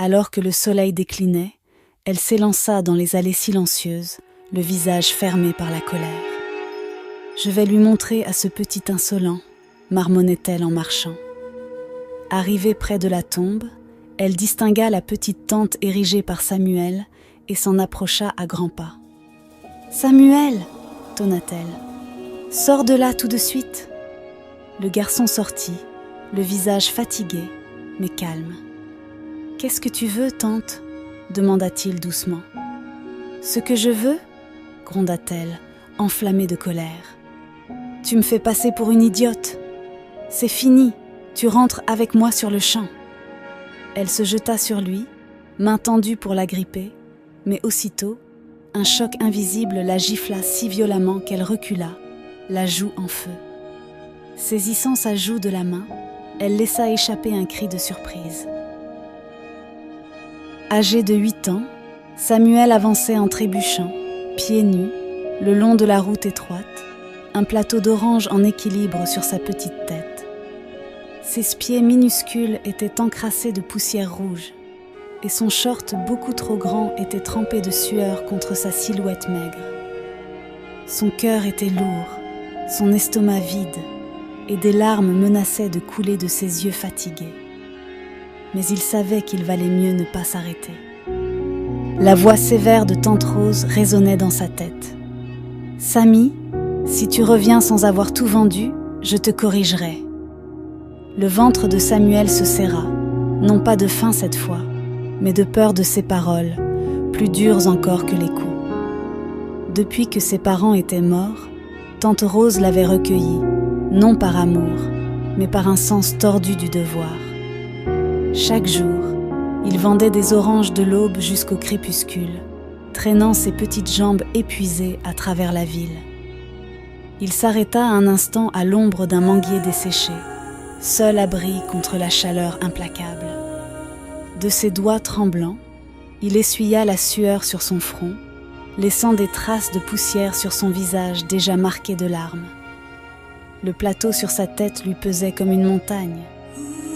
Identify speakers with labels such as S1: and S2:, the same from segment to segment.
S1: Alors que le soleil déclinait, elle s'élança dans les allées silencieuses, le visage fermé par la colère. « Je vais lui montrer à ce petit insolent », marmonnait-elle en marchant. Arrivée près de la tombe, elle distingua la petite tente érigée par Samuel et s'en approcha à grands pas. « Samuel !» tonna-t-elle. « Sors de là tout de suite !» Le garçon sortit, le visage fatigué, mais calme. « Qu'est-ce que tu veux, tante ?» demanda-t-il doucement. « Ce que je veux ?» gronda-t-elle, enflammée de colère. « Tu me fais passer pour une idiote. C'est fini, tu rentres avec moi sur le champ. » Elle se jeta sur lui, main tendue pour l'agripper, mais aussitôt, un choc invisible la gifla si violemment qu'elle recula, la joue en feu. Saisissant sa joue de la main, elle laissa échapper un cri de surprise. Âgé de 8 ans, Samuel avançait en trébuchant, pieds nus, le long de la route étroite, un plateau d'orange en équilibre sur sa petite tête. Ses pieds minuscules étaient encrassés de poussière rouge, et son short beaucoup trop grand était trempé de sueur contre sa silhouette maigre. Son cœur était lourd, son estomac vide, et des larmes menaçaient de couler de ses yeux fatigués. Mais il savait qu'il valait mieux ne pas s'arrêter. La voix sévère de Tante Rose résonnait dans sa tête. « Samy, si tu reviens sans avoir tout vendu, je te corrigerai. » Le ventre de Samuel se serra, non pas de faim cette fois, mais de peur de ses paroles, plus dures encore que les coups. Depuis que ses parents étaient morts, Tante Rose l'avait recueilli, non par amour, mais par un sens tordu du devoir. Chaque jour, il vendait des oranges de l'aube jusqu'au crépuscule, traînant ses petites jambes épuisées à travers la ville. Il s'arrêta un instant à l'ombre d'un manguier desséché, seul abri contre la chaleur implacable. De ses doigts tremblants, il essuya la sueur sur son front, laissant des traces de poussière sur son visage déjà marqué de larmes. Le plateau sur sa tête lui pesait comme une montagne,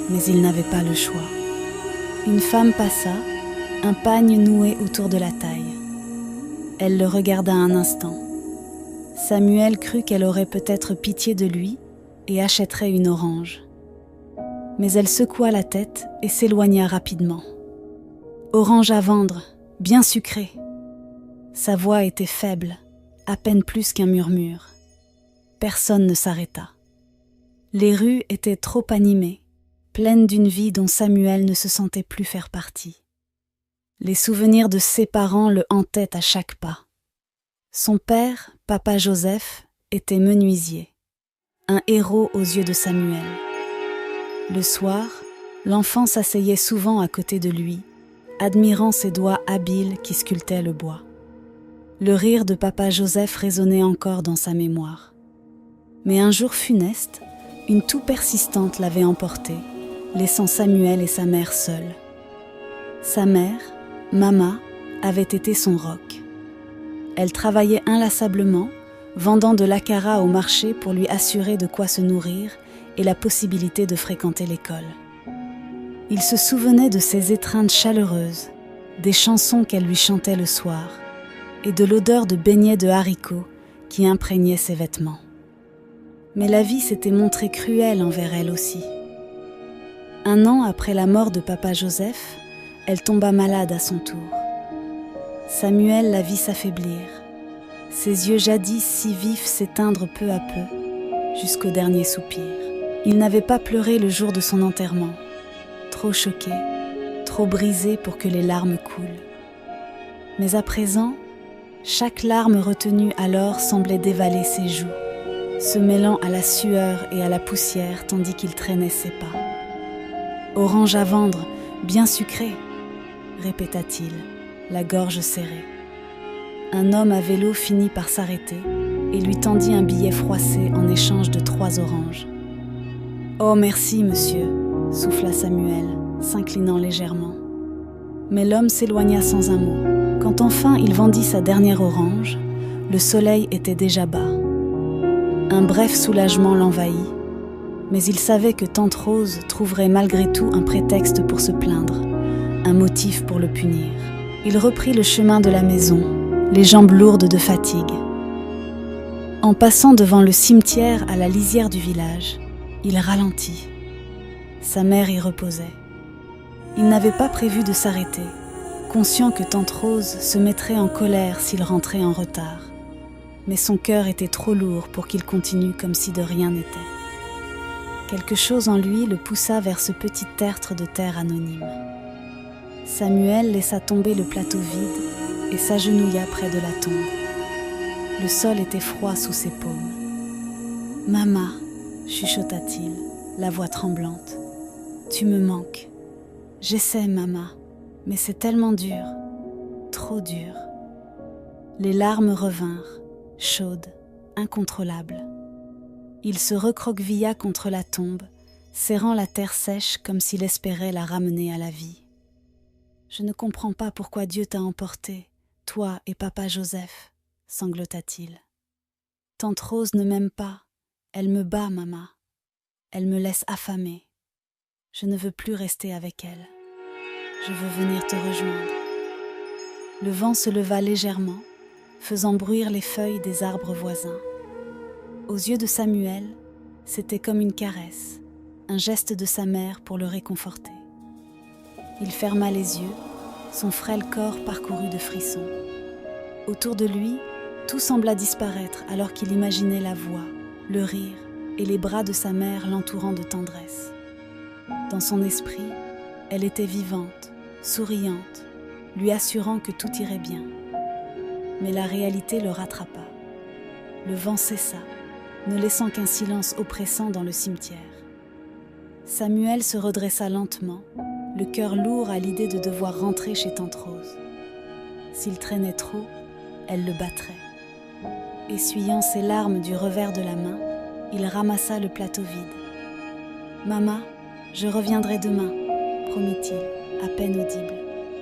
S1: mais il n'avait pas le choix. Une femme passa, un pagne noué autour de la taille. Elle le regarda un instant. Samuel crut qu'elle aurait peut-être pitié de lui et achèterait une orange. Mais elle secoua la tête et s'éloigna rapidement. « Orange à vendre, bien sucrée. » Sa voix était faible, à peine plus qu'un murmure. Personne ne s'arrêta. Les rues étaient trop animées, pleines d'une vie dont Samuel ne se sentait plus faire partie. Les souvenirs de ses parents le hantaient à chaque pas. Son père, Papa Joseph, était menuisier, un héros aux yeux de Samuel. Le soir, l'enfant s'asseyait souvent à côté de lui, admirant ses doigts habiles qui sculptaient le bois. Le rire de Papa Joseph résonnait encore dans sa mémoire. Mais un jour funeste, une toux persistante l'avait emporté, laissant Samuel et sa mère seuls. Sa mère, Mama, avait été son roc. Elle travaillait inlassablement, vendant de l'akara au marché pour lui assurer de quoi se nourrir et la possibilité de fréquenter l'école. Il se souvenait de ses étreintes chaleureuses, des chansons qu'elle lui chantait le soir, et de l'odeur de beignets de haricots qui imprégnait ses vêtements. Mais la vie s'était montrée cruelle envers elle aussi. Un an après la mort de Papa Joseph, elle tomba malade à son tour. Samuel la vit s'affaiblir, ses yeux jadis si vifs s'éteindre peu à peu, jusqu'au dernier soupir. Il n'avait pas pleuré le jour de son enterrement, trop choqué, trop brisé pour que les larmes coulent. Mais à présent, chaque larme retenue alors semblait dévaler ses joues, se mêlant à la sueur et à la poussière tandis qu'il traînait ses pas. « Orange à vendre, bien sucré !» répéta-t-il, la gorge serrée. Un homme à vélo finit par s'arrêter et lui tendit un billet froissé en échange de 3 oranges. « Oh, merci, monsieur !» souffla Samuel, s'inclinant légèrement. Mais l'homme s'éloigna sans un mot. Quand enfin il vendit sa dernière orange, le soleil était déjà bas. Un bref soulagement l'envahit, mais il savait que Tante Rose trouverait malgré tout un prétexte pour se plaindre, un motif pour le punir. Il reprit le chemin de la maison, les jambes lourdes de fatigue. En passant devant le cimetière à la lisière du village, il ralentit. Sa mère y reposait. Il n'avait pas prévu de s'arrêter, conscient que tante Rose se mettrait en colère s'il rentrait en retard. Mais son cœur était trop lourd pour qu'il continue comme si de rien n'était. Quelque chose en lui le poussa vers ce petit tertre de terre anonyme. Samuel laissa tomber le plateau vide et s'agenouilla près de la tombe. Le sol était froid sous ses paumes. « Mama, chuchota-t-il, la voix tremblante, tu me manques. J'essaie, Mama, mais c'est tellement dur, trop dur. » Les larmes revinrent, chaudes, incontrôlables. Il se recroquevilla contre la tombe, serrant la terre sèche comme s'il espérait la ramener à la vie. « Je ne comprends pas pourquoi Dieu t'a emporté, toi et papa Joseph, » sanglota-t-il. « Tante Rose ne m'aime pas, elle me bat, Mama. Elle me laisse affamée. Je ne veux plus rester avec elle. Je veux venir te rejoindre. » Le vent se leva légèrement, faisant bruire les feuilles des arbres voisins. Aux yeux de Samuel, c'était comme une caresse, un geste de sa mère pour le réconforter. Il ferma les yeux, son frêle corps parcouru de frissons. Autour de lui, tout sembla disparaître alors qu'il imaginait la voix, le rire et les bras de sa mère l'entourant de tendresse. Dans son esprit, elle était vivante, souriante, lui assurant que tout irait bien. Mais la réalité le rattrapa. Le vent cessa, ne laissant qu'un silence oppressant dans le cimetière. Samuel se redressa lentement, le cœur lourd à l'idée de devoir rentrer chez tante Rose. S'il traînait trop, elle le battrait. Essuyant ses larmes du revers de la main, il ramassa le plateau vide. « Mama, je reviendrai demain, » promit-il, à peine audible.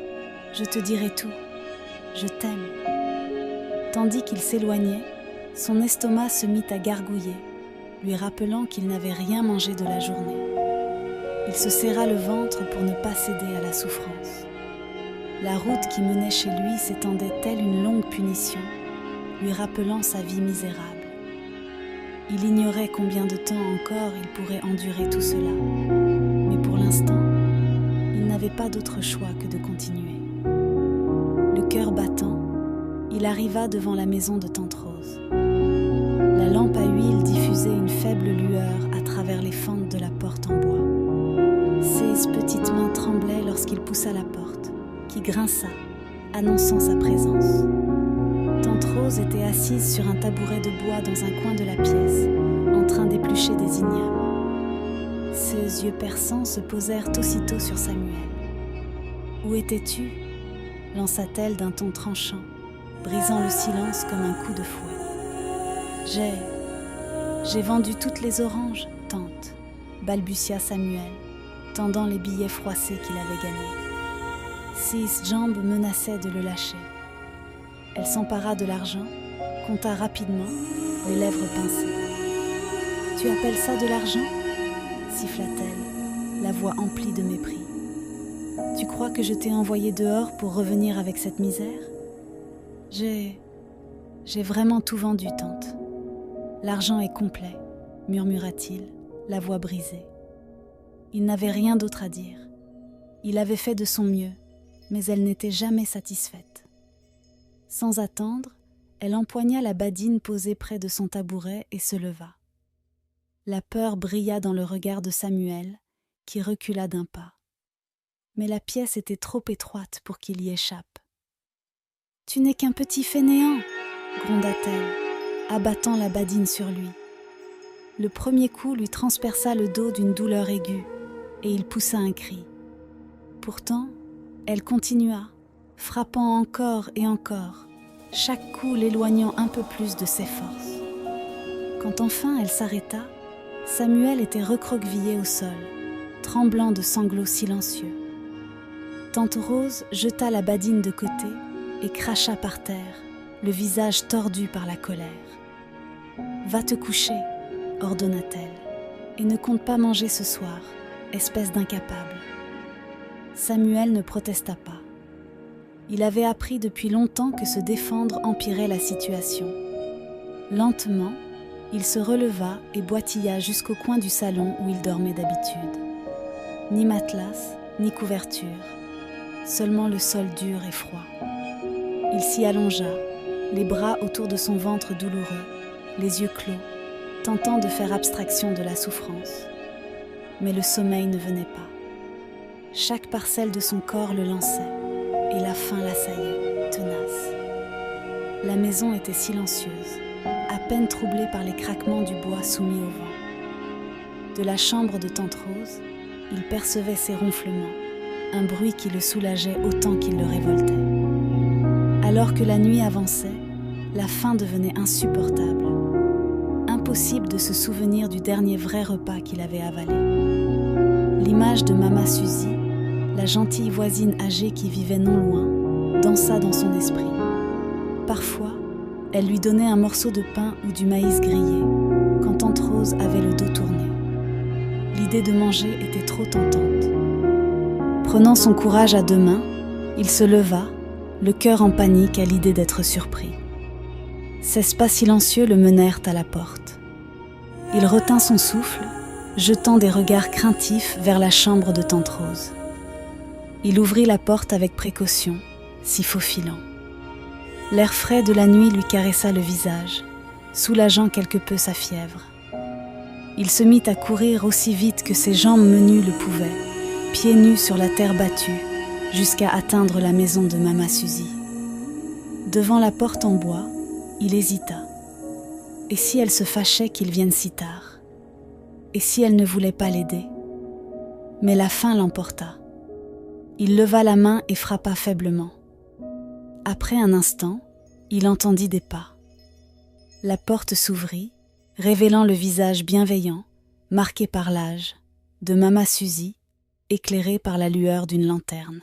S1: « Je te dirai tout. Je t'aime. » Tandis qu'il s'éloignait, son estomac se mit à gargouiller, lui rappelant qu'il n'avait rien mangé de la journée. Il se serra le ventre pour ne pas céder à la souffrance. La route qui menait chez lui s'étendait telle une longue punition, lui rappelant sa vie misérable. Il ignorait combien de temps encore il pourrait endurer tout cela, mais pour l'instant, il n'avait pas d'autre choix que de continuer. Le cœur battant, il arriva devant la maison de tante Rose. La lampe à huile diffusait une faible lueur à travers les fentes de la porte en bois. Ses petites mains tremblaient lorsqu'il poussa la porte, qui grinça, annonçant sa présence. Tante Rose était assise sur un tabouret de bois dans un coin de la pièce, en train d'éplucher des ignames. Ses yeux perçants se posèrent aussitôt sur Samuel. « Où étais-tu » lança-t-elle d'un ton tranchant, brisant le silence comme un coup de fouet. « J'ai vendu toutes les oranges, tante, » balbutia Samuel, tendant les billets froissés qu'il avait gagnés. Six jambes menaçaient de le lâcher. Elle s'empara de l'argent, compta rapidement, les lèvres pincées. « Tu appelles ça de l'argent » siffla-t-elle, la voix emplie de mépris. « Tu crois que je t'ai envoyé dehors pour revenir avec cette misère ? J'ai vraiment tout vendu, tante. L'argent est complet, » murmura-t-il, la voix brisée. Il n'avait rien d'autre à dire. Il avait fait de son mieux, mais elle n'était jamais satisfaite. Sans attendre, elle empoigna la badine posée près de son tabouret et se leva. La peur brilla dans le regard de Samuel, qui recula d'un pas. Mais la pièce était trop étroite pour qu'il y échappe. « Tu n'es qu'un petit fainéant !» gronda-t-elle, abattant la badine sur lui. Le premier coup lui transperça le dos d'une douleur aiguë, et il poussa un cri. Pourtant, elle continua, frappant encore et encore, chaque coup l'éloignant un peu plus de ses forces. Quand enfin elle s'arrêta, Samuel était recroquevillé au sol, tremblant de sanglots silencieux. Tante Rose jeta la badine de côté et cracha par terre, le visage tordu par la colère. « Va te coucher » ordonna-t-elle, « et ne compte pas manger ce soir, espèce d'incapable. » Samuel ne protesta pas. Il avait appris depuis longtemps que se défendre empirait la situation. Lentement, il se releva et boitilla jusqu'au coin du salon où il dormait d'habitude. Ni matelas, ni couverture, seulement le sol dur et froid. Il s'y allongea, les bras autour de son ventre douloureux, les yeux clos, tentant de faire abstraction de la souffrance. Mais le sommeil ne venait pas. Chaque parcelle de son corps le lançait, et la faim l'assaillait, tenace. La maison était silencieuse, à peine troublée par les craquements du bois soumis au vent. De la chambre de tante Rose, il percevait ses ronflements, un bruit qui le soulageait autant qu'il le révoltait. Alors que la nuit avançait, la faim devenait insupportable. Impossible de se souvenir du dernier vrai repas qu'il avait avalé. L'image de Mama Suzy, la gentille voisine âgée qui vivait non loin, dansa dans son esprit. Parfois, elle lui donnait un morceau de pain ou du maïs grillé, quand tante Rose avait le dos tourné. L'idée de manger était trop tentante. Prenant son courage à deux mains, il se leva, le cœur en panique à l'idée d'être surpris. Ses pas silencieux le menèrent à la porte. Il retint son souffle, jetant des regards craintifs vers la chambre de tante Rose. Il ouvrit la porte avec précaution, s'y faufilant. L'air frais de la nuit lui caressa le visage, soulageant quelque peu sa fièvre. Il se mit à courir aussi vite que ses jambes menues le pouvaient, pieds nus sur la terre battue, jusqu'à atteindre la maison de Mama Suzy. Devant la porte en bois, il hésita. Et si elle se fâchait qu'il vienne si tard? Et si elle ne voulait pas l'aider? Mais la faim l'emporta. Il leva la main et frappa faiblement. Après un instant, il entendit des pas. La porte s'ouvrit, révélant le visage bienveillant, marqué par l'âge, de Mama Suzy, éclairé par la lueur d'une lanterne.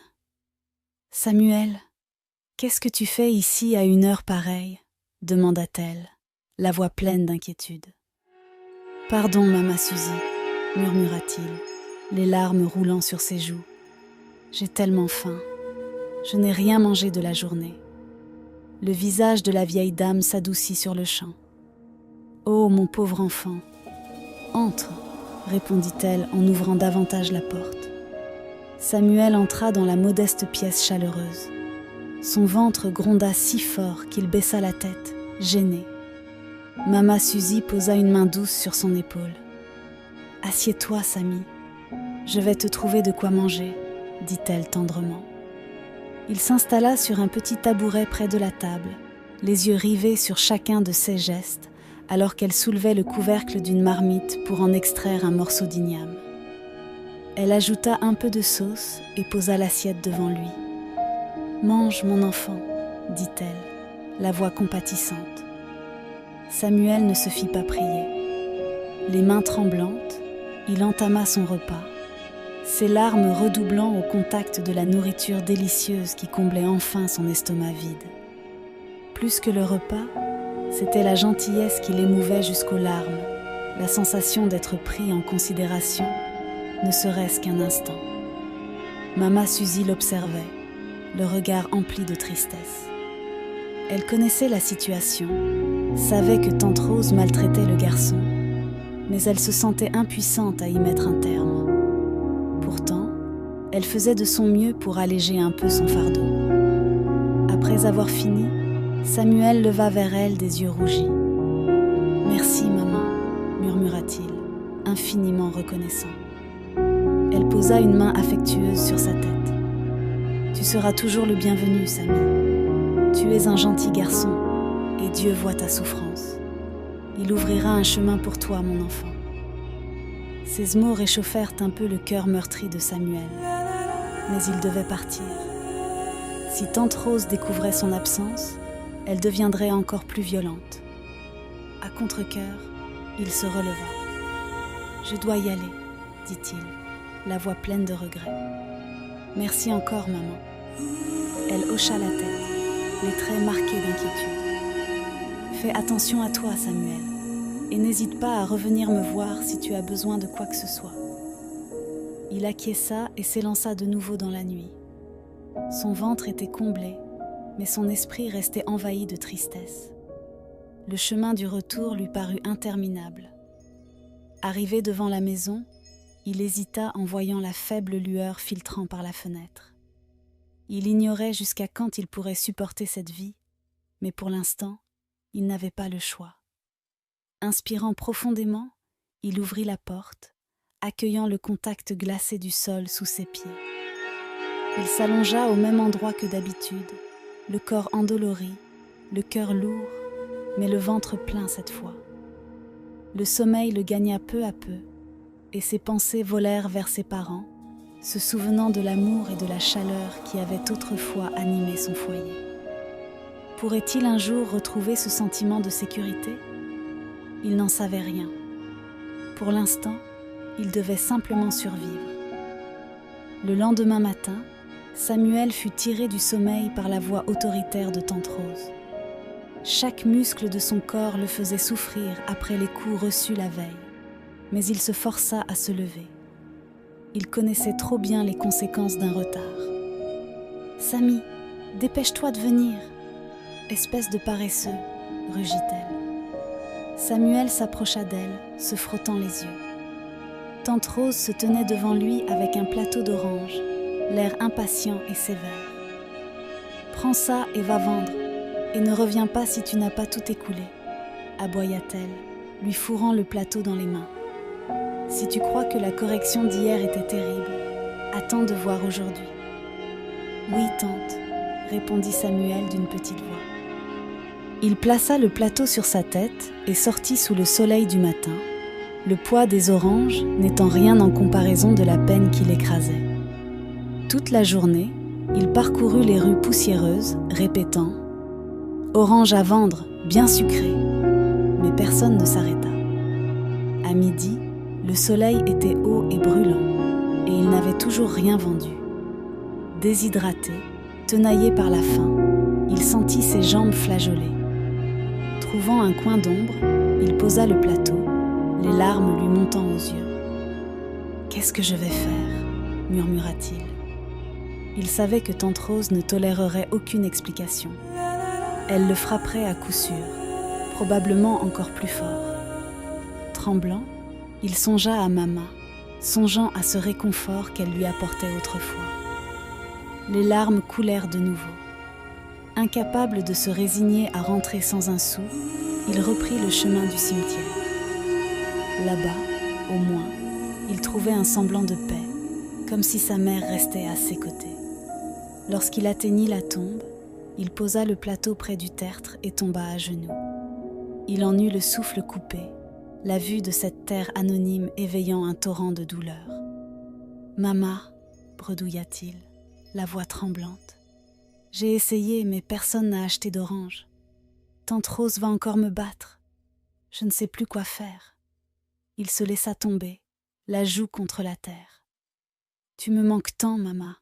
S1: « Samuel, qu'est-ce que tu fais ici à une heure pareille ?» demanda-t-elle, la voix pleine d'inquiétude. « Pardon, Mama Suzy, » murmura-t-il, les larmes roulant sur ses joues. « J'ai tellement faim. Je n'ai rien mangé de la journée. » Le visage de la vieille dame s'adoucit sur le champ. « Oh, mon pauvre enfant, entre, » répondit-elle en ouvrant davantage la porte. Samuel entra dans la modeste pièce chaleureuse. Son ventre gronda si fort qu'il baissa la tête, gêné. Mama Suzy posa une main douce sur son épaule. « Assieds-toi, Samy. Je vais te trouver de quoi manger, » dit-elle tendrement. Il s'installa sur un petit tabouret près de la table, les yeux rivés sur chacun de ses gestes, alors qu'elle soulevait le couvercle d'une marmite pour en extraire un morceau d'igname. Elle ajouta un peu de sauce et posa l'assiette devant lui. « Mange, mon enfant, » dit-elle, la voix compatissante. Samuel ne se fit pas prier. Les mains tremblantes, il entama son repas, ses larmes redoublant au contact de la nourriture délicieuse qui comblait enfin son estomac vide. Plus que le repas, c'était la gentillesse qui l'émouvait jusqu'aux larmes, la sensation d'être pris en considération, ne serait-ce qu'un instant. Mama Suzy l'observait, le regard empli de tristesse. Elle connaissait la situation, savait que tante Rose maltraitait le garçon, mais elle se sentait impuissante à y mettre un terme. Pourtant, elle faisait de son mieux pour alléger un peu son fardeau. Après avoir fini, Samuel leva vers elle des yeux rougis. « Merci, maman, » murmura-t-il, infiniment reconnaissant. Elle posa une main affectueuse sur sa tête. « Tu seras toujours le bienvenu, Samy. Tu es un gentil garçon, et Dieu voit ta souffrance. Il ouvrira un chemin pour toi, mon enfant. » Ces mots réchauffèrent un peu le cœur meurtri de Samuel. Mais il devait partir. Si tante Rose découvrait son absence, elle deviendrait encore plus violente. À contre-cœur, il se releva. « Je dois y aller, » dit-il, la voix pleine de regret. « Merci encore, maman. » Elle hocha la tête, les traits marqués d'inquiétude. « Fais attention à toi, Samuel, et n'hésite pas à revenir me voir si tu as besoin de quoi que ce soit. » Il acquiesça et s'élança de nouveau dans la nuit. Son ventre était comblé, mais son esprit restait envahi de tristesse. Le chemin du retour lui parut interminable. Arrivé devant la maison, il hésita en voyant la faible lueur filtrant par la fenêtre. Il ignorait jusqu'à quand il pourrait supporter cette vie, mais pour l'instant, il n'avait pas le choix. Inspirant profondément, il ouvrit la porte, accueillant le contact glacé du sol sous ses pieds. Il s'allongea au même endroit que d'habitude, le corps endolori, le cœur lourd, mais le ventre plein cette fois. Le sommeil le gagna peu à peu, et ses pensées volèrent vers ses parents, se souvenant de l'amour et de la chaleur qui avaient autrefois animé son foyer. Pourrait-il un jour retrouver ce sentiment de sécurité ? Il n'en savait rien. Pour l'instant, il devait simplement survivre. Le lendemain matin, Samuel fut tiré du sommeil par la voix autoritaire de Tante Rose. Chaque muscle de son corps le faisait souffrir après les coups reçus la veille, mais il se força à se lever. Il connaissait trop bien les conséquences d'un retard. « Samy, dépêche-toi de venir !»« Espèce de paresseux !» rugit-elle. Samuel s'approcha d'elle, se frottant les yeux. Tante Rose se tenait devant lui avec un plateau d'oranges, l'air impatient et sévère. « Prends ça et va vendre, et ne reviens pas si tu n'as pas tout écoulé, » aboya-t-elle, lui fourrant le plateau dans les mains. « Si tu crois que la correction d'hier était terrible, attends de voir aujourd'hui. »« Oui, tante, » répondit Samuel d'une petite voix. Il plaça le plateau sur sa tête et sortit sous le soleil du matin, le poids des oranges n'étant rien en comparaison de la peine qui l'écrasait. Toute la journée, il parcourut les rues poussiéreuses, répétant « Orange à vendre, bien sucré !» Mais personne ne s'arrêta. À midi, le soleil était haut et brûlant, et il n'avait toujours rien vendu. Déshydraté, tenaillé par la faim, il sentit ses jambes flageoler. Trouvant un coin d'ombre, il posa le plateau, les larmes lui montant aux yeux. « Qu'est-ce que je vais faire ?» murmura-t-il. Il savait que Tante Rose ne tolérerait aucune explication. Elle le frapperait à coup sûr, probablement encore plus fort. Tremblant, il songea à Mama, songeant à ce réconfort qu'elle lui apportait autrefois. Les larmes coulèrent de nouveau. Incapable de se résigner à rentrer sans un sou, il reprit le chemin du cimetière. Là-bas, au moins, il trouvait un semblant de paix, comme si sa mère restait à ses côtés. Lorsqu'il atteignit la tombe, il posa le plateau près du tertre et tomba à genoux. Il en eut le souffle coupé, la vue de cette terre anonyme éveillant un torrent de douleur. « Mama » bredouilla-t-il, la voix tremblante. « J'ai essayé, mais personne n'a acheté d'oranges. Tante Rose va encore me battre. Je ne sais plus quoi faire. » Il se laissa tomber, la joue contre la terre. « Tu me manques tant, Mama.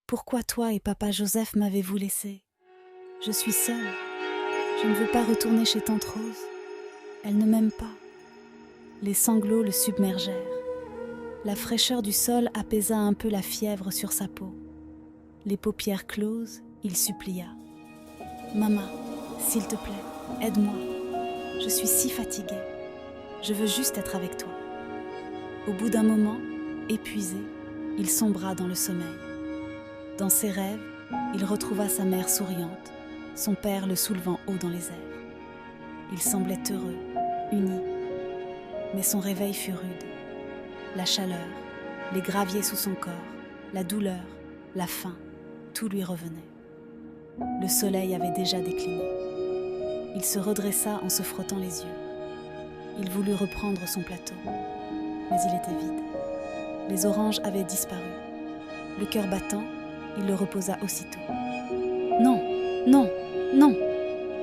S1: Pourquoi toi et papa Joseph m'avez-vous laissé ? Je suis seule. Je ne veux pas retourner chez Tante Rose. Elle ne m'aime pas. » Les sanglots le submergèrent. La fraîcheur du sol apaisa un peu la fièvre sur sa peau. Les paupières closes, il supplia. « Maman, s'il te plaît, aide-moi. Je suis si fatiguée. Je veux juste être avec toi. » Au bout d'un moment, épuisé, il sombra dans le sommeil. Dans ses rêves, il retrouva sa mère souriante, son père le soulevant haut dans les airs. Il semblait heureux, uni. Mais son réveil fut rude. La chaleur, les graviers sous son corps, la douleur, la faim, tout lui revenait. Le soleil avait déjà décliné. Il se redressa en se frottant les yeux. Il voulut reprendre son plateau, mais il était vide. Les oranges avaient disparu. Le cœur battant, il le reposa aussitôt. « Non, non, non !»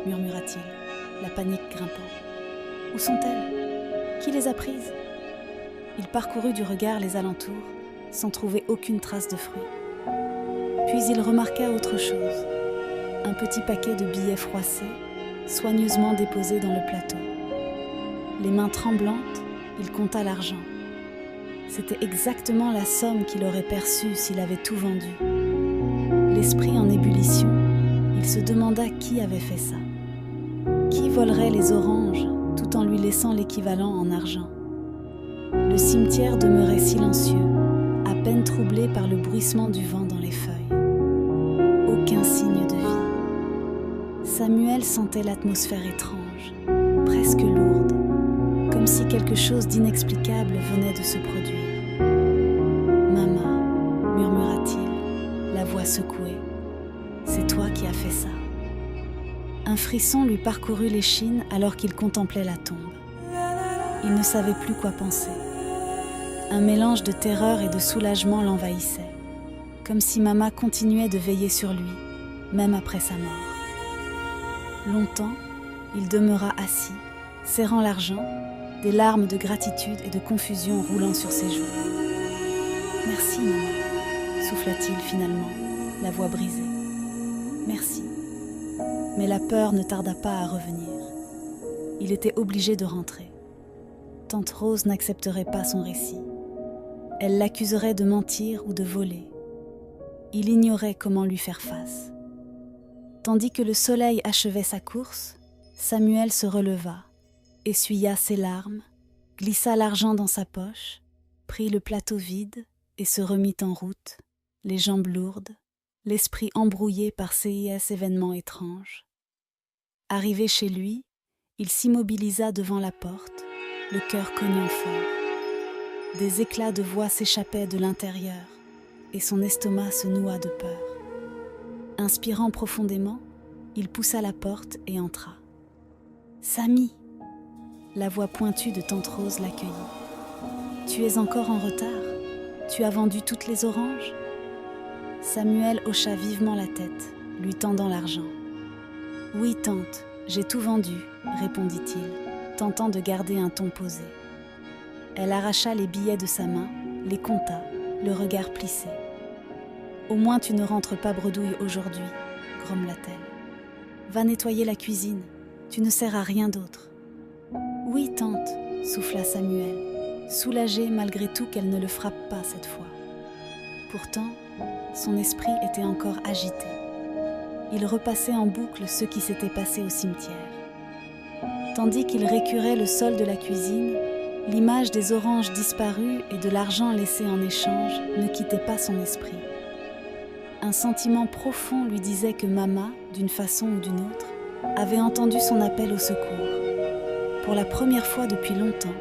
S1: murmura-t-il, la panique grimpant. « Où sont-elles ? Qui les a prises ?» Il parcourut du regard les alentours, sans trouver aucune trace de fruits. Puis il remarqua autre chose, un petit paquet de billets froissés, soigneusement déposés dans le plateau. Les mains tremblantes, il compta l'argent. C'était exactement la somme qu'il aurait perçue s'il avait tout vendu. L'esprit en ébullition, il se demanda qui avait fait ça. Qui volerait les oranges tout en lui laissant l'équivalent en argent? Le cimetière demeurait silencieux, à peine troublé par le bruissement du vent dans les feuilles. Aucun signe de vie. Samuel sentait l'atmosphère étrange, presque lourde, comme si quelque chose d'inexplicable venait de se produire. « Maman, murmura-t-il, la voix secouée, c'est toi qui as fait ça. » Un frisson lui parcourut l'échine alors qu'il contemplait la tombe. Il ne savait plus quoi penser. Un mélange de terreur et de soulagement l'envahissait, comme si Mama continuait de veiller sur lui, même après sa mort. Longtemps, il demeura assis, serrant l'argent, des larmes de gratitude et de confusion roulant sur ses joues. « Merci, maman, souffla-t-il finalement, la voix brisée. « Merci. » Mais la peur ne tarda pas à revenir. Il était obligé de rentrer. Tante Rose n'accepterait pas son récit. Elle l'accuserait de mentir ou de voler. Il ignorait comment lui faire face. Tandis que le soleil achevait sa course, Samuel se releva, essuya ses larmes, glissa l'argent dans sa poche, prit le plateau vide et se remit en route, les jambes lourdes, l'esprit embrouillé par CIS événements étranges. Arrivé chez lui, il s'immobilisa devant la porte, le cœur cognant fort. Des éclats de voix s'échappaient de l'intérieur et son estomac se noua de peur. Inspirant profondément, il poussa la porte et entra. « Samy !» La voix pointue de tante Rose l'accueillit. « Tu es encore en retard? Tu as vendu toutes les oranges ?» Samuel hocha vivement la tête, lui tendant l'argent. « Oui, tante, j'ai tout vendu, » répondit-il, tentant de garder un ton posé. Elle arracha les billets de sa main, les compta, le regard plissé. « Au moins tu ne rentres pas bredouille aujourd'hui, » grommela-t-elle. « Va nettoyer la cuisine, tu ne sers à rien d'autre. »« Oui, tante, » souffla Samuel, soulagé malgré tout qu'elle ne le frappe pas cette fois. Pourtant, son esprit était encore agité. Il repassait en boucle ce qui s'était passé au cimetière. Tandis qu'il récurait le sol de la cuisine, l'image des oranges disparues et de l'argent laissé en échange ne quittait pas son esprit. Un sentiment profond lui disait que Mama, d'une façon ou d'une autre, avait entendu son appel au secours. Pour la première fois depuis longtemps,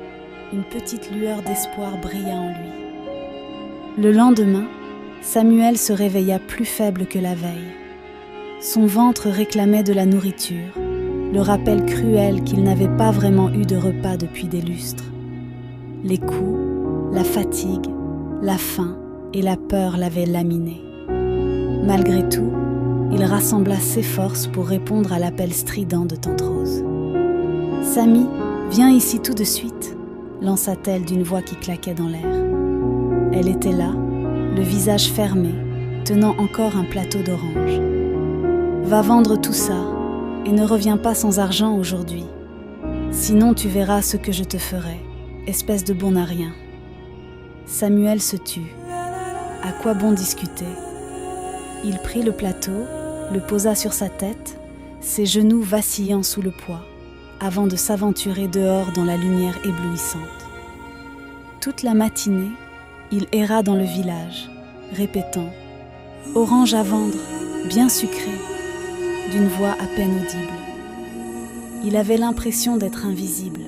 S1: une petite lueur d'espoir brilla en lui. Le lendemain, Samuel se réveilla plus faible que la veille. Son ventre réclamait de la nourriture, le rappel cruel qu'il n'avait pas vraiment eu de repas depuis des lustres. Les coups, la fatigue, la faim et la peur l'avaient laminé. Malgré tout, il rassembla ses forces pour répondre à l'appel strident de tante Rose. « Samy, viens ici tout de suite !» lança-t-elle d'une voix qui claquait dans l'air. Elle était là, le visage fermé, tenant encore un plateau d'oranges. « Va vendre tout ça, et ne reviens pas sans argent aujourd'hui. Sinon tu verras ce que je te ferai, espèce de bon à rien. » Samuel se tut. À quoi bon discuter? Il prit le plateau, le posa sur sa tête, ses genoux vacillant sous le poids, avant de s'aventurer dehors dans la lumière éblouissante. Toute la matinée, il erra dans le village, répétant « Orange à vendre, bien sucré », d'une voix à peine audible. Il avait l'impression d'être invisible,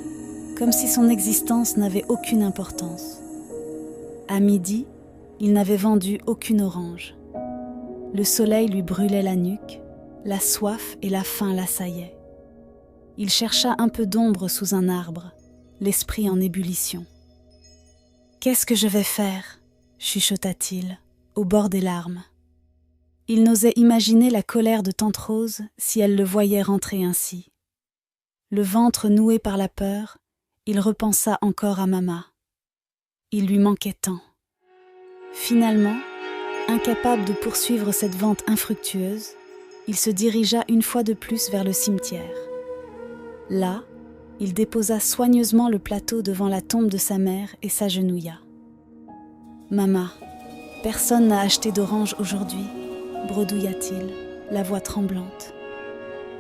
S1: comme si son existence n'avait aucune importance. À midi, il n'avait vendu aucune orange. Le soleil lui brûlait la nuque, la soif et la faim l'assaillaient. Il chercha un peu d'ombre sous un arbre, l'esprit en ébullition. « Qu'est-ce que je vais faire ?» chuchota-t-il, au bord des larmes. Il n'osait imaginer la colère de tante Rose si elle le voyait rentrer ainsi. Le ventre noué par la peur, il repensa encore à Mama. Il lui manquait tant. Finalement, incapable de poursuivre cette vente infructueuse, il se dirigea une fois de plus vers le cimetière. Là, il déposa soigneusement le plateau devant la tombe de sa mère et s'agenouilla. Maman, personne n'a acheté d'oranges aujourd'hui, bredouilla-t-il, la voix tremblante.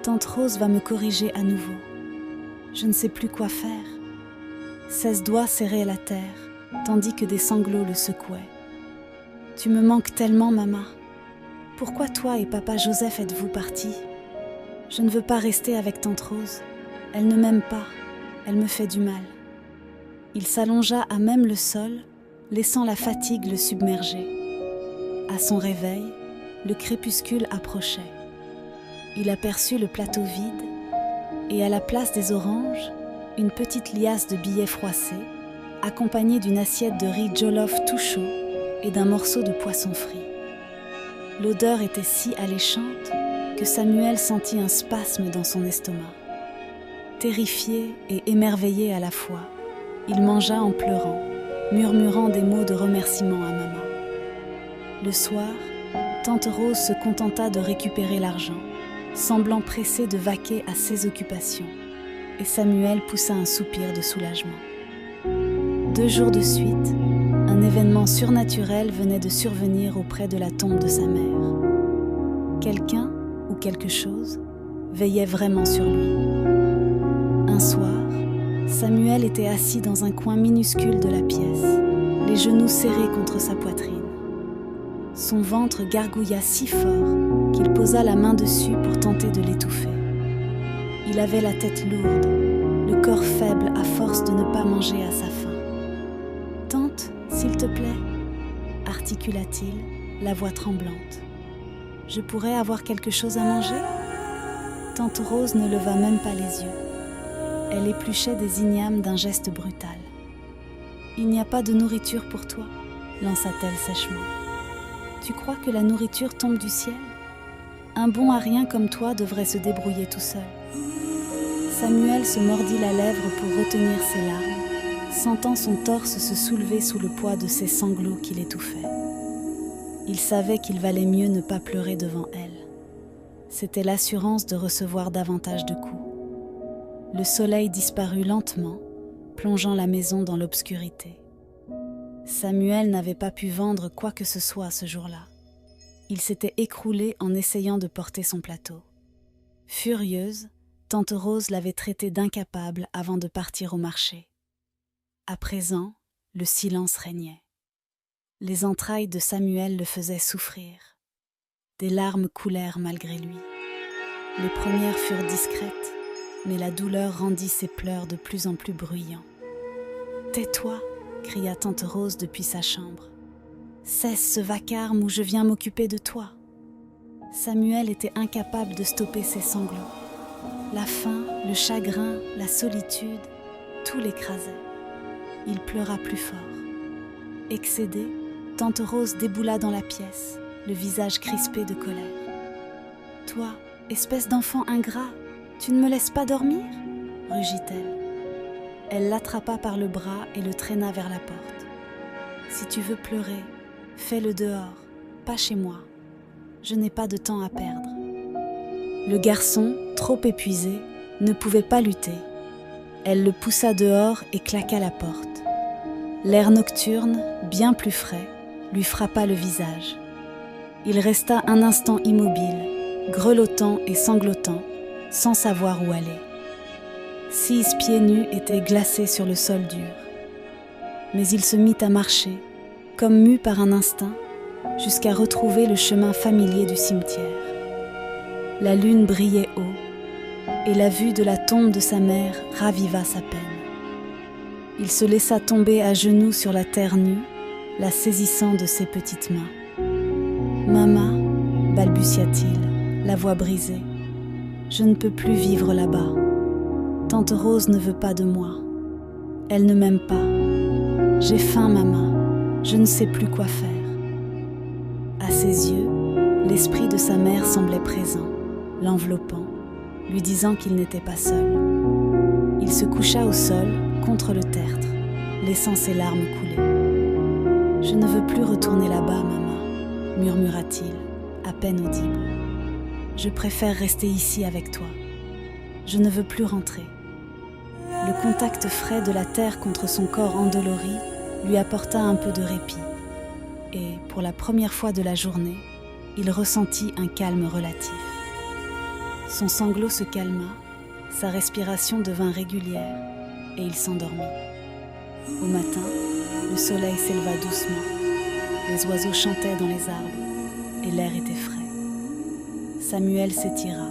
S1: Tante Rose va me corriger à nouveau. Je ne sais plus quoi faire. 16 doigts serraient la terre, tandis que des sanglots le secouaient. Tu me manques tellement, maman. Pourquoi toi et papa Joseph êtes-vous partis? Je ne veux pas rester avec tante Rose. Elle ne m'aime pas, elle me fait du mal. Il s'allongea à même le sol, laissant la fatigue le submerger. À son réveil, le crépuscule approchait. Il aperçut le plateau vide et à la place des oranges, une petite liasse de billets froissés, accompagnée d'une assiette de riz jollof tout chaud et d'un morceau de poisson frit. L'odeur était si alléchante que Samuel sentit un spasme dans son estomac. Terrifié et émerveillé à la fois, il mangea en pleurant, murmurant des mots de remerciement à maman. Le soir, tante Rose se contenta de récupérer l'argent, semblant pressée de vaquer à ses occupations, et Samuel poussa un soupir de soulagement. 2 jours de suite, un événement surnaturel venait de survenir auprès de la tombe de sa mère. Quelqu'un ou quelque chose veillait vraiment sur lui. Un soir, Samuel était assis dans un coin minuscule de la pièce, les genoux serrés contre sa poitrine. Son ventre gargouilla si fort qu'il posa la main dessus pour tenter de l'étouffer. Il avait la tête lourde, le corps faible à force de ne pas manger à sa faim. « Tante, s'il te plaît » articula-t-il, la voix tremblante. « Je pourrais avoir quelque chose à manger ?» Tante Rose ne leva même pas les yeux. Elle épluchait des ignames d'un geste brutal. « Il n'y a pas de nourriture pour toi » lança-t-elle sèchement. « Tu crois que la nourriture tombe du ciel ? Un bon à rien comme toi devrait se débrouiller tout seul. » Samuel se mordit la lèvre pour retenir ses larmes, sentant son torse se soulever sous le poids de ses sanglots qui l'étouffaient. Il savait qu'il valait mieux ne pas pleurer devant elle. C'était l'assurance de recevoir davantage de coups. Le soleil disparut lentement, plongeant la maison dans l'obscurité. Samuel n'avait pas pu vendre quoi que ce soit ce jour-là. Il s'était écroulé en essayant de porter son plateau. Furieuse, tante Rose l'avait traité d'incapable avant de partir au marché. À présent, le silence régnait. Les entrailles de Samuel le faisaient souffrir. Des larmes coulèrent malgré lui. Les premières furent discrètes, mais la douleur rendit ses pleurs de plus en plus bruyants. « Tais-toi !» cria tante Rose depuis sa chambre. « Cesse ce vacarme ou je viens m'occuper de toi. » Samuel était incapable de stopper ses sanglots. La faim, le chagrin, la solitude, tout l'écrasait. Il pleura plus fort. Excédée, tante Rose déboula dans la pièce, le visage crispé de colère. « Toi, espèce d'enfant ingrat, tu ne me laisses pas dormir ?» rugit-elle. Elle l'attrapa par le bras et le traîna vers la porte. « Si tu veux pleurer, fais-le dehors, pas chez moi. Je n'ai pas de temps à perdre. » Le garçon, trop épuisé, ne pouvait pas lutter. Elle le poussa dehors et claqua la porte. L'air nocturne, bien plus frais, lui frappa le visage. Il resta un instant immobile, grelottant et sanglotant, sans savoir où aller. 6 pieds nus étaient glacés sur le sol dur. Mais il se mit à marcher, comme mu par un instinct, jusqu'à retrouver le chemin familier du cimetière. La lune brillait haut, et la vue de la tombe de sa mère raviva sa peine. Il se laissa tomber à genoux sur la terre nue, la saisissant de ses petites mains. « Maman, balbutia-t-il, la voix brisée, je ne peux plus vivre là-bas. Tante Rose ne veut pas de moi. Elle ne m'aime pas. J'ai faim, maman. Je ne sais plus quoi faire. » À ses yeux, l'esprit de sa mère semblait présent, l'enveloppant, lui disant qu'il n'était pas seul. Il se coucha au sol, contre le tertre, laissant ses larmes couler. « Je ne veux plus retourner là-bas, maman, » murmura-t-il, à peine audible. « Je préfère rester ici avec toi. Je ne veux plus rentrer. » Le contact frais de la terre contre son corps endolori lui apporta un peu de répit. et, pour la première fois de la journée, il ressentit un calme relatif. Son sanglot se calma, sa respiration devint régulière et il s'endormit. Au matin, le soleil s'éleva doucement, les oiseaux chantaient dans les arbres et l'air était frais. Samuel s'étira,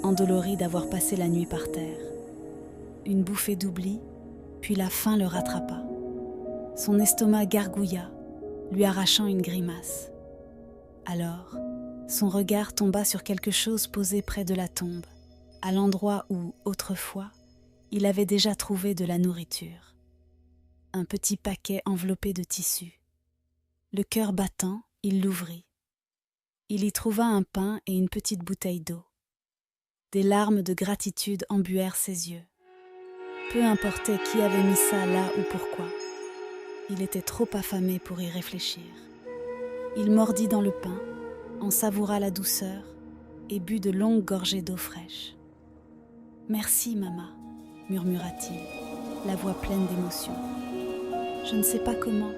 S1: endolori d'avoir passé la nuit par terre. Une bouffée d'oubli, puis la faim le rattrapa. Son estomac gargouilla, lui arrachant une grimace. Alors, son regard tomba sur quelque chose posé près de la tombe, à l'endroit où, autrefois, il avait déjà trouvé de la nourriture. Un petit paquet enveloppé de tissu. Le cœur battant, il l'ouvrit. Il y trouva un pain et une petite bouteille d'eau. Des larmes de gratitude embuèrent ses yeux. Peu importait qui avait mis ça là ou pourquoi. Il était trop affamé pour y réfléchir. Il mordit dans le pain, en savoura la douceur et but de longues gorgées d'eau fraîche. « Merci, maman », murmura-t-il, la voix pleine d'émotion. « Je ne sais pas comment,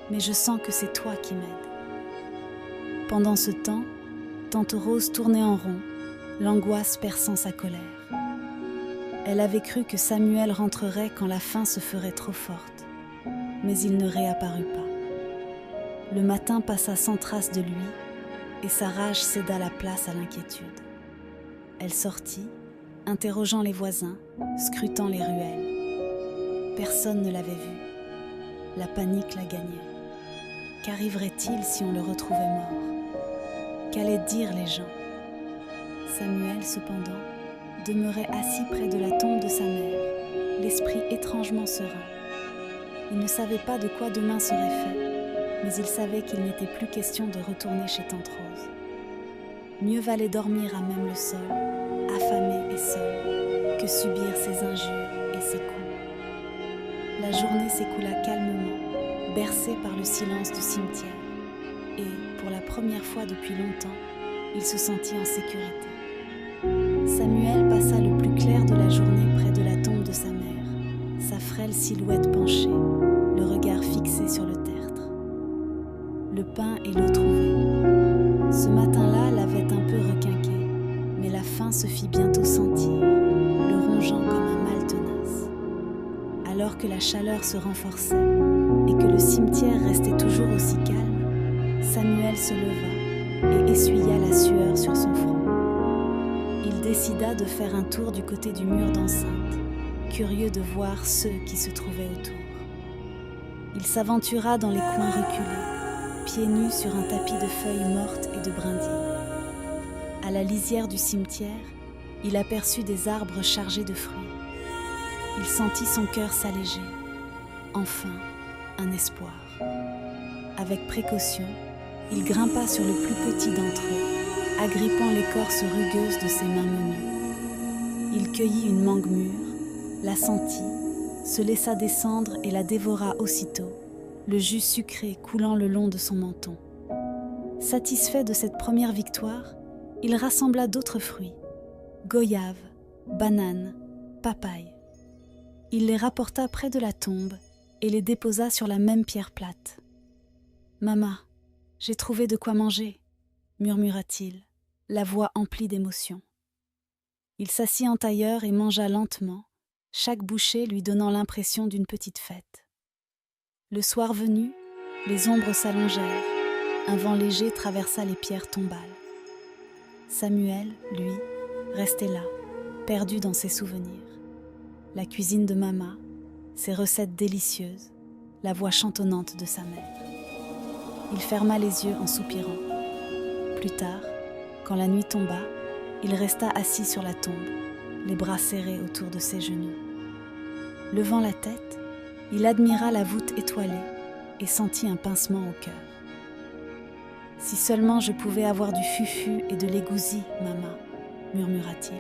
S1: mais je sens que c'est toi qui m'aides. » Pendant ce temps, tante Rose tournait en rond, l'angoisse perçant sa colère. Elle avait cru que Samuel rentrerait quand la faim se ferait trop forte, mais il ne réapparut pas. Le matin passa sans trace de lui, et sa rage céda la place à l'inquiétude. Elle sortit, interrogeant les voisins, scrutant les ruelles. Personne ne l'avait vu. La panique la gagnait. Qu'arriverait-il si on le retrouvait mort? Qu'allaient dire les gens? Samuel, cependant, demeurait assis près de la tombe de sa mère, l'esprit étrangement serein. Il ne savait pas de quoi demain serait fait, mais il savait qu'il n'était plus question de retourner chez tante Rose. Mieux valait dormir à même le sol, affamé et seul, que subir ses injures et ses coups. La journée s'écoula calmement, bercée par le silence du cimetière, et, pour la première fois depuis longtemps, il se sentit en sécurité. Samuel passa le plus clair de la journée près de la tombe de sa mère, sa frêle silhouette penchée, le regard fixé sur le tertre. Le pain et l'eau trouvés. Ce matin-là l'avait un peu requinqué, mais la faim se fit bientôt sentir, le rongeant comme un mal tenace. Alors que la chaleur se renforçait et que le cimetière restait toujours aussi calme, Samuel se leva et essuya la sueur sur son front. Il décida de faire un tour du côté du mur d'enceinte, curieux de voir ceux qui se trouvaient autour. Il s'aventura dans les coins reculés, pieds nus sur un tapis de feuilles mortes et de brindilles. À la lisière du cimetière, il aperçut des arbres chargés de fruits. Il sentit son cœur s'alléger. Enfin, un espoir. Avec précaution, il grimpa sur le plus petit d'entre eux, agrippant l'écorce rugueuse de ses mains menues. Il cueillit une mangue mûre, la sentit, se laissa descendre et la dévora aussitôt, le jus sucré coulant le long de son menton. Satisfait de cette première victoire, il rassembla d'autres fruits, goyaves, bananes, papayes. Il les rapporta près de la tombe et les déposa sur la même pierre plate. « Maman, j'ai trouvé de quoi manger », murmura-t-il, la voix emplie d'émotion. Il s'assit en tailleur et mangea lentement, chaque bouchée lui donnant l'impression d'une petite fête. Le soir venu, les ombres s'allongèrent, un vent léger traversa les pierres tombales. Samuel, lui, restait là, perdu dans ses souvenirs. La cuisine de Mama, ses recettes délicieuses, la voix chantonnante de sa mère. Il ferma les yeux en soupirant. Plus tard, quand la nuit tomba, il resta assis sur la tombe, les bras serrés autour de ses genoux. Levant la tête, il admira la voûte étoilée et sentit un pincement au cœur. « Si seulement je pouvais avoir du fufu et de l'égousi, Mama, » murmura-t-il.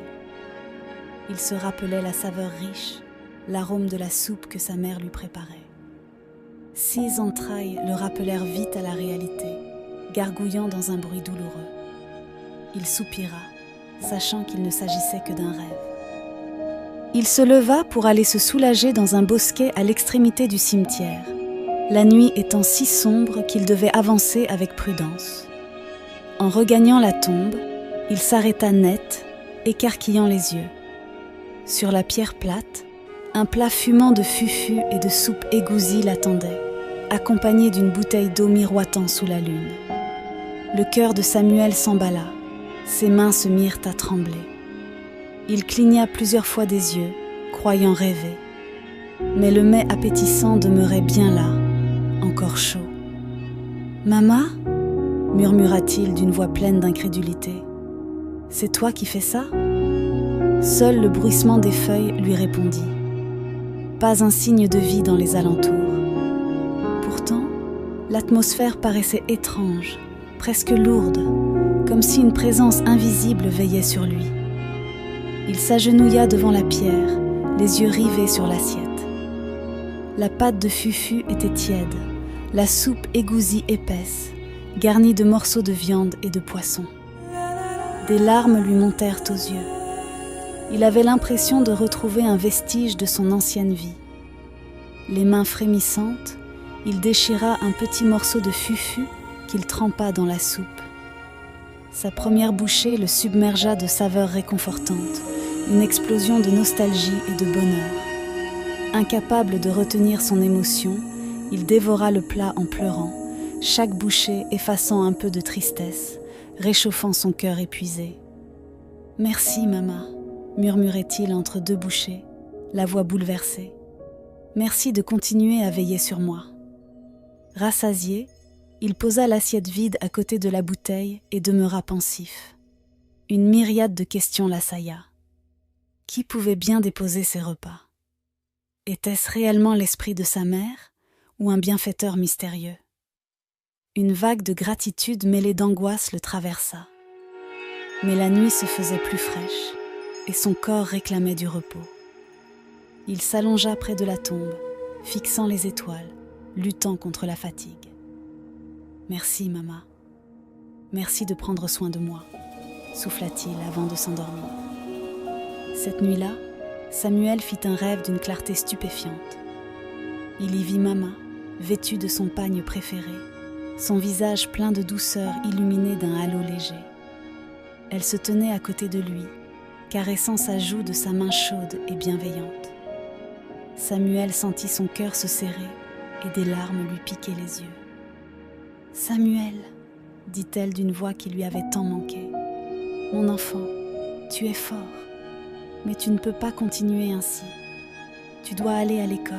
S1: Il se rappelait la saveur riche, l'arôme de la soupe que sa mère lui préparait. 6 entrailles le rappelèrent vite à la réalité, gargouillant dans un bruit douloureux. Il soupira, sachant qu'il ne s'agissait que d'un rêve. Il se leva pour aller se soulager dans un bosquet à l'extrémité du cimetière, la nuit étant si sombre qu'il devait avancer avec prudence. En regagnant la tombe, il s'arrêta net, écarquillant les yeux. Sur la pierre plate, un plat fumant de fufus et de soupe égousie l'attendait, accompagné d'une bouteille d'eau miroitant sous la lune. Le cœur de Samuel s'emballa, ses mains se mirent à trembler. Il cligna plusieurs fois des yeux, croyant rêver. Mais le mets appétissant demeurait bien là, encore chaud. « Mama ?» murmura-t-il d'une voix pleine d'incrédulité. « C'est toi qui fais ça ?» Seul le bruissement des feuilles lui répondit. Pas un signe de vie dans les alentours. Pourtant, l'atmosphère paraissait étrange, presque lourde, comme si une présence invisible veillait sur lui. Il s'agenouilla devant la pierre, les yeux rivés sur l'assiette. La pâte de fufu était tiède, la soupe égousie épaisse, garnie de morceaux de viande et de poisson. Des larmes lui montèrent aux yeux. Il avait l'impression de retrouver un vestige de son ancienne vie. Les mains frémissantes, il déchira un petit morceau de fufu qu'il trempa dans la soupe. Sa première bouchée le submergea de saveurs réconfortantes, une explosion de nostalgie et de bonheur. Incapable de retenir son émotion, il dévora le plat en pleurant, chaque bouchée effaçant un peu de tristesse, réchauffant son cœur épuisé. « Merci, maman », murmurait-il entre deux bouchées, la voix bouleversée. « Merci de continuer à veiller sur moi. » Rassasié, il posa l'assiette vide à côté de la bouteille et demeura pensif. Une myriade de questions l'assailla. Qui pouvait bien déposer ses repas ? Était-ce réellement l'esprit de sa mère ou un bienfaiteur mystérieux ? Une vague de gratitude mêlée d'angoisse le traversa. Mais la nuit se faisait plus fraîche et son corps réclamait du repos. Il s'allongea près de la tombe, fixant les étoiles, luttant contre la fatigue. « Merci, maman. Merci de prendre soin de moi », souffla-t-il avant de s'endormir. Cette nuit-là, Samuel fit un rêve d'une clarté stupéfiante. Il y vit maman, vêtue de son pagne préféré, son visage plein de douceur illuminé d'un halo léger. Elle se tenait à côté de lui, caressant sa joue de sa main chaude et bienveillante. Samuel sentit son cœur se serrer et des larmes lui piquaient les yeux. « Samuel !» dit-elle d'une voix qui lui avait tant manqué. « Mon enfant, tu es fort, mais tu ne peux pas continuer ainsi. Tu dois aller à l'école.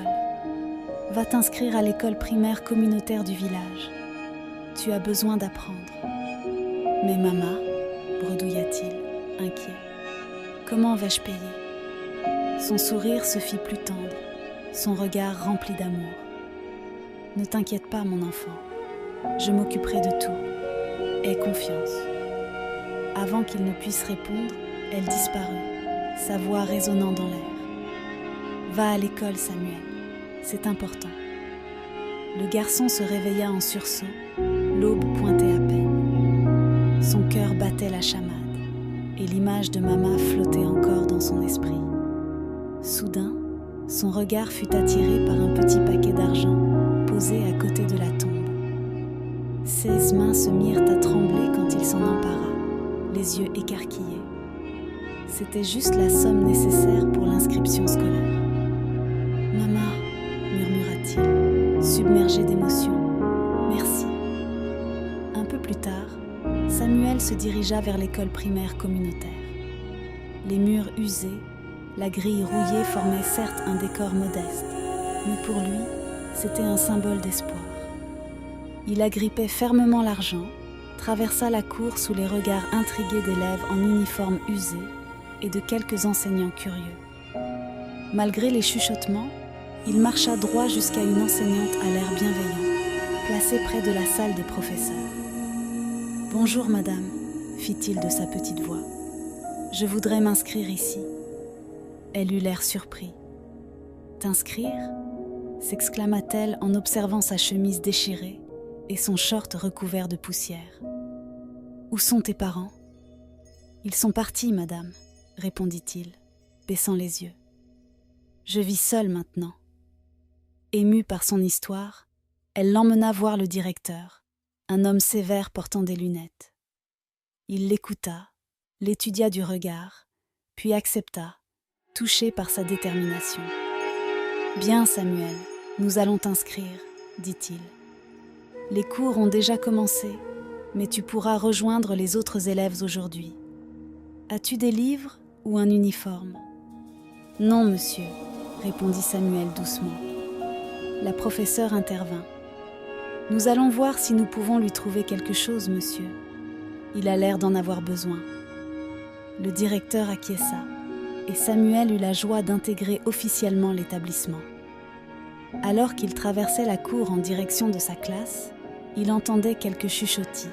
S1: Va t'inscrire à l'école primaire communautaire du village. Tu as besoin d'apprendre. » « Mais maman, bredouilla-t-il, inquiet, comment vais-je payer ? Son sourire se fit plus tendre, son regard rempli d'amour. « Ne t'inquiète pas, mon enfant, je m'occuperai de tout. Aie confiance. » Avant qu'il ne puisse répondre, elle disparut, sa voix résonnant dans l'air. « Va à l'école, Samuel, c'est important. » Le garçon se réveilla en sursaut, l'aube pointait à peine. Son cœur battait la chamade, et l'image de maman flottait encore dans son esprit. Soudain, son regard fut attiré par un petit paquet d'argent posé à côté de la tombe. Ses mains se mirent à trembler quand il s'en empara, les yeux écarquillés. C'était juste la somme nécessaire pour l'inscription scolaire. « Maman !» murmura-t-il, submergé d'émotion. « Merci. » Un peu plus tard, Samuel se dirigea vers l'école primaire communautaire. Les murs usés, la grille rouillée formaient certes un décor modeste, mais pour lui, c'était un symbole d'espoir. Il agrippait fermement l'argent, traversa la cour sous les regards intrigués d'élèves en uniforme usé et de quelques enseignants curieux. Malgré les chuchotements, il marcha droit jusqu'à une enseignante à l'air bienveillant, placée près de la salle des professeurs. « Bonjour, madame », fit-il de sa petite voix. « Je voudrais m'inscrire ici. » Elle eut l'air surpris. « T'inscrire » s'exclama-t-elle en observant sa chemise déchirée et son short recouvert de poussière. « Où sont tes parents ? » ?»« Ils sont partis, madame, » répondit-il, baissant les yeux. « Je vis seul maintenant. » Ému par son histoire, elle l'emmena voir le directeur, un homme sévère portant des lunettes. Il l'écouta, l'étudia du regard, puis accepta, touché par sa détermination. « Bien, Samuel, nous allons t'inscrire, dit-il. Les cours ont déjà commencé, mais tu pourras rejoindre les autres élèves aujourd'hui. As-tu des livres ou un uniforme ? » « Non, monsieur, » répondit Samuel doucement. La professeure intervint. « Nous allons voir si nous pouvons lui trouver quelque chose, monsieur. Il a l'air d'en avoir besoin. » Le directeur acquiesça, et Samuel eut la joie d'intégrer officiellement l'établissement. Alors qu'il traversait la cour en direction de sa classe, il entendait quelques chuchotis.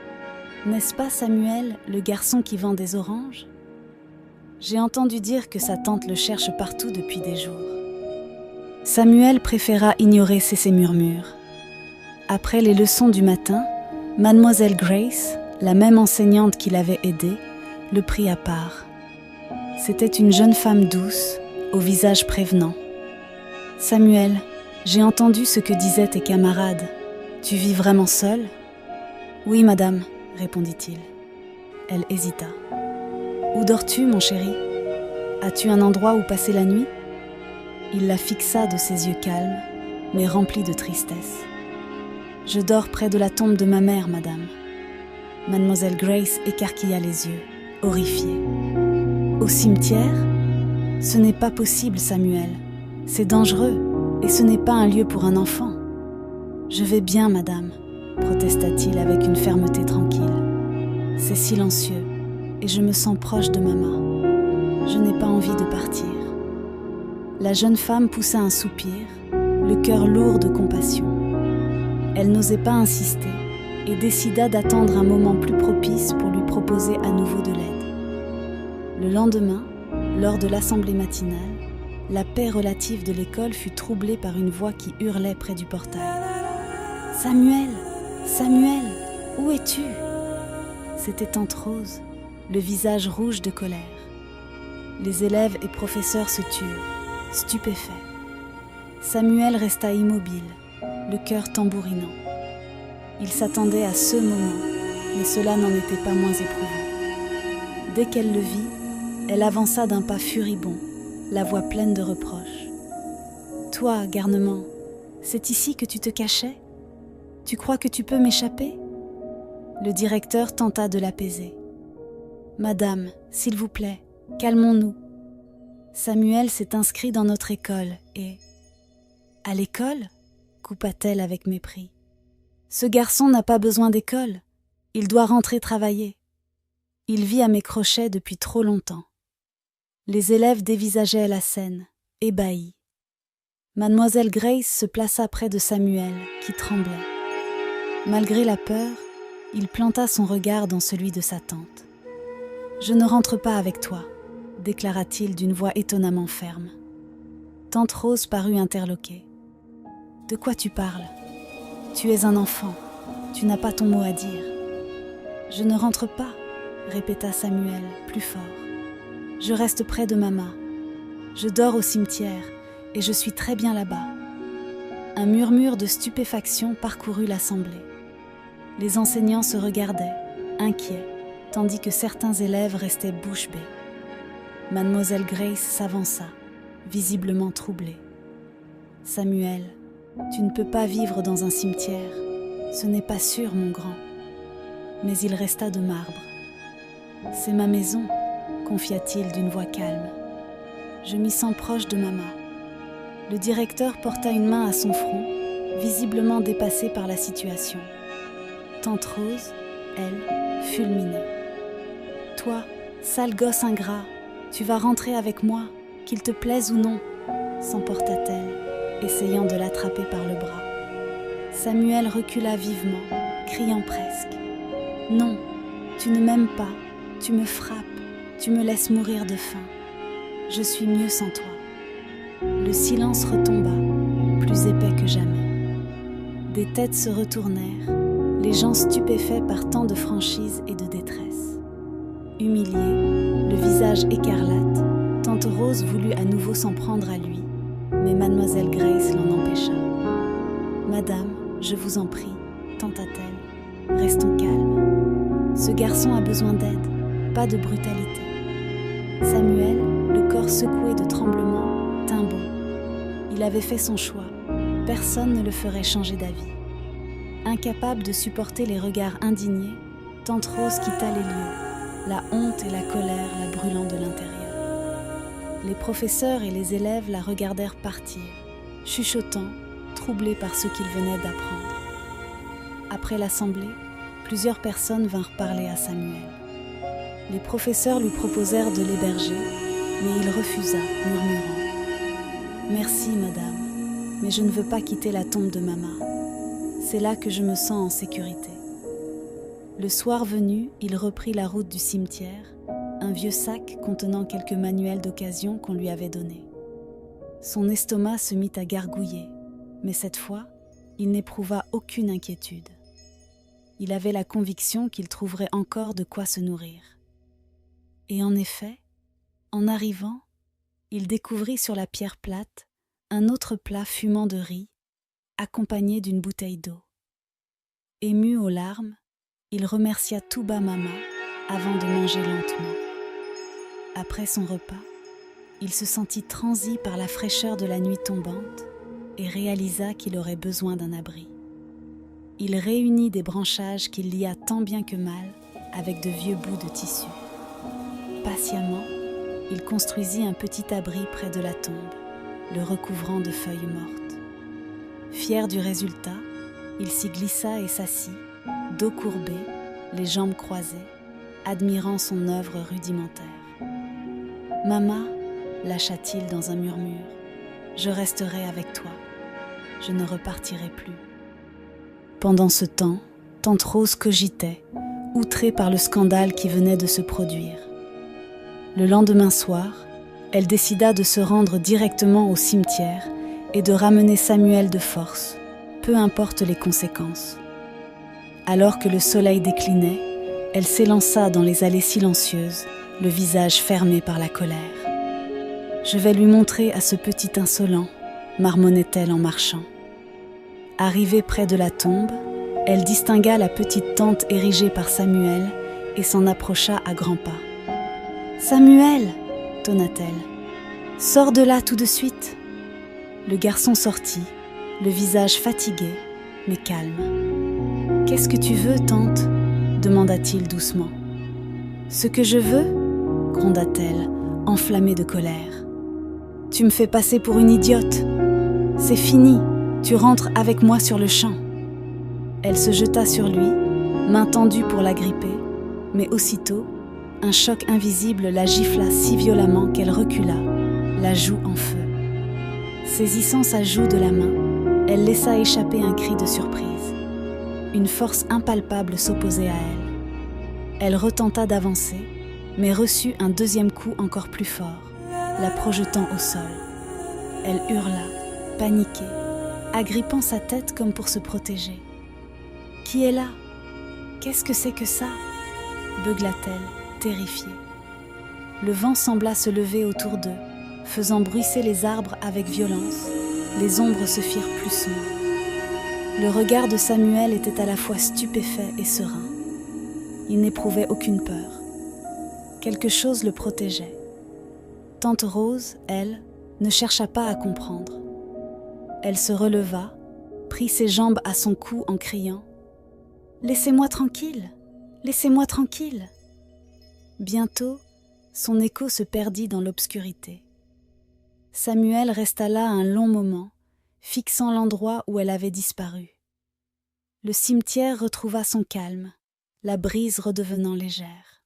S1: « N'est-ce pas Samuel, le garçon qui vend des oranges ? J'ai entendu dire que sa tante le cherche partout depuis des jours. » Samuel préféra ignorer ces murmures. Après les leçons du matin, Mademoiselle Grace, la même enseignante qui l'avait aidé, le prit à part. C'était une jeune femme douce, au visage prévenant. « Samuel, j'ai entendu ce que disaient tes camarades. Tu vis vraiment seul ? » ?»« Oui, madame, » répondit-il. Elle hésita. « Où dors-tu, mon chéri ? As-tu un endroit où passer la nuit ?» Il la fixa de ses yeux calmes, mais remplis de tristesse. « Je dors près de la tombe de ma mère, madame. » Mademoiselle Grace écarquilla les yeux, horrifiée. « Au cimetière ? Ce n'est pas possible, Samuel. C'est dangereux, et ce n'est pas un lieu pour un enfant. »« Je vais bien, madame, » protesta-t-il avec une fermeté tranquille. « C'est silencieux, et je me sens proche de maman. Je n'ai pas envie de partir. » La jeune femme poussa un soupir, le cœur lourd de compassion. Elle n'osait pas insister et décida d'attendre un moment plus propice pour lui proposer à nouveau de l'aide. Le lendemain, lors de l'assemblée matinale, la paix relative de l'école fut troublée par une voix qui hurlait près du portail. « Samuel, Samuel, où es-tu » C'était tante Rose, le visage rouge de colère. Les élèves et professeurs se turent, stupéfaits. Samuel resta immobile, le cœur tambourinant. Il s'attendait à ce moment, mais cela n'en était pas moins éprouvant. Dès qu'elle le vit, elle avança d'un pas furibond, la voix pleine de reproches. « Toi, garnement, c'est ici que tu te cachais ? Tu crois que tu peux m'échapper ?» Le directeur tenta de l'apaiser. « Madame, s'il vous plaît, calmons-nous. Samuel s'est inscrit dans notre école et... » « À l'école ?» coupa-t-elle avec mépris. « Ce garçon n'a pas besoin d'école. Il doit rentrer travailler. Il vit à mes crochets depuis trop longtemps. » Les élèves dévisageaient la scène, ébahis. Mademoiselle Grace se plaça près de Samuel, qui tremblait. Malgré la peur, il planta son regard dans celui de sa tante. « Je ne rentre pas avec toi, » déclara-t-il d'une voix étonnamment ferme. Tante Rose parut interloquée. « De quoi tu parles ? Tu es un enfant, tu n'as pas ton mot à dire. »« Je ne rentre pas, » répéta Samuel, plus fort. « Je reste près de maman. Je dors au cimetière et je suis très bien là-bas. » Un murmure de stupéfaction parcourut l'assemblée. Les enseignants se regardaient, inquiets, tandis que certains élèves restaient bouche bée. Mademoiselle Grace s'avança, visiblement troublée. « Samuel, tu ne peux pas vivre dans un cimetière. Ce n'est pas sûr, mon grand. » Mais il resta de marbre. « C'est ma maison, » confia-t-il d'une voix calme. « Je m'y sens proche de maman. » Le directeur porta une main à son front, visiblement dépassé par la situation. Tante Rose, elle, fulminait. « Toi, sale gosse ingrat, tu vas rentrer avec moi, qu'il te plaise ou non, » s'emporta-t-elle, essayant de l'attraper par le bras. Samuel recula vivement, criant presque. « Non, tu ne m'aimes pas, tu me frappes, tu me laisses mourir de faim. Je suis mieux sans toi. » Le silence retomba, plus épais que jamais. Des têtes se retournèrent, les gens stupéfaits par tant de franchise et de détresse. Humiliée, le visage écarlate, tante Rose voulut à nouveau s'en prendre à lui, mais mademoiselle Grace l'en empêcha. « Madame, Je vous en prie, tenta-t-elle, restons calmes. Ce garçon a besoin d'aide, pas de brutalité. Samuel, le corps secoué de tremblements, tint bon. Il avait fait son choix. Personne ne le ferait changer d'avis. Incapable de supporter les regards indignés, tante Rose quitta les lieux, la honte et la colère la brûlant de l'intérieur. Les professeurs et les élèves la regardèrent partir, chuchotant, troublés par ce qu'ils venaient d'apprendre. Après l'assemblée, plusieurs personnes vinrent parler à Samuel. Les professeurs lui proposèrent de l'héberger, mais il refusa, murmurant « Merci, madame, mais je ne veux pas quitter la tombe de Mama. C'est là que je me sens en sécurité. » Le soir venu, il reprit la route du cimetière, un vieux sac contenant quelques manuels d'occasion qu'on lui avait donnés. Son estomac se mit à gargouiller, mais cette fois, il n'éprouva aucune inquiétude. Il avait la conviction qu'il trouverait encore de quoi se nourrir. Et en effet, en arrivant, il découvrit sur la pierre plate un autre plat fumant de riz, accompagné d'une bouteille d'eau. Ému aux larmes, il remercia tout bas Mama avant de manger lentement. Après son repas, il se sentit transi par la fraîcheur de la nuit tombante et réalisa qu'il aurait besoin d'un abri. Il réunit des branchages qu'il lia tant bien que mal avec de vieux bouts de tissu. Patiemment, il construisit un petit abri près de la tombe, le recouvrant de feuilles mortes. Fier du résultat, il s'y glissa et s'assit, dos courbé, les jambes croisées, admirant son œuvre rudimentaire. « Mama » lâcha-t-il dans un murmure, « je resterai avec toi. Je ne repartirai plus. » Pendant ce temps, tante Rose cogitait, outrée par le scandale qui venait de se produire. Le lendemain soir, elle décida de se rendre directement au cimetière et de ramener Samuel de force, peu importe les conséquences. Alors que le soleil déclinait, elle s'élança dans les allées silencieuses, le visage fermé par la colère. « Je vais lui montrer à ce petit insolent », marmonnait-elle en marchant. Arrivée près de la tombe, elle distingua la petite tente érigée par Samuel et s'en approcha à grands pas. « Samuel !» tonna-t-elle. « Sors de là tout de suite !» Le garçon sortit, le visage fatigué, mais calme. « Qu'est-ce que tu veux, tante ?» demanda-t-il doucement. « Ce que je veux ?» gronda-t-elle, enflammée de colère. « Tu me fais passer pour une idiote. C'est fini, tu rentres avec moi sur le champ. » Elle se jeta sur lui, main tendue pour l'agripper, mais aussitôt, un choc invisible la gifla si violemment qu'elle recula, la joue en feu. Saisissant sa joue de la main, elle laissa échapper un cri de surprise. Une force impalpable s'opposait à elle. Elle retenta d'avancer, mais reçut un deuxième coup encore plus fort, la projetant au sol. Elle hurla, paniquée, agrippant sa tête comme pour se protéger. « Qui est là ? Qu'est-ce que c'est que ça ?» beugla-t-elle, terrifiée. Le vent sembla se lever autour d'eux, faisant bruisser les arbres avec violence. Les ombres se firent plus sombres. Le regard de Samuel était à la fois stupéfait et serein. Il n'éprouvait aucune peur. Quelque chose le protégeait. Tante Rose, elle, ne chercha pas à comprendre. Elle se releva, prit ses jambes à son cou en criant « Laissez-moi tranquille, laissez-moi tranquille !» Bientôt, son écho se perdit dans l'obscurité. Samuel resta là un long moment, fixant l'endroit où elle avait disparu. Le cimetière retrouva son calme, la brise redevenant légère.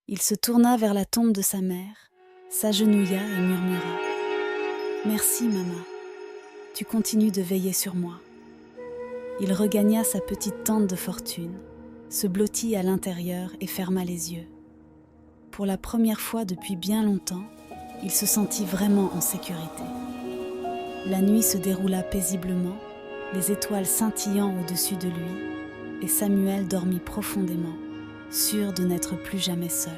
S1: Il se tourna vers la tombe de sa mère, s'agenouilla et murmura « Merci, maman, tu continues de veiller sur moi. » Il regagna sa petite tente de fortune, se blottit à l'intérieur et ferma les yeux. Pour la première fois depuis bien longtemps, il se sentit vraiment en sécurité. La nuit se déroula paisiblement, les étoiles scintillant au-dessus de lui, et Samuel dormit profondément, sûr de n'être plus jamais seul.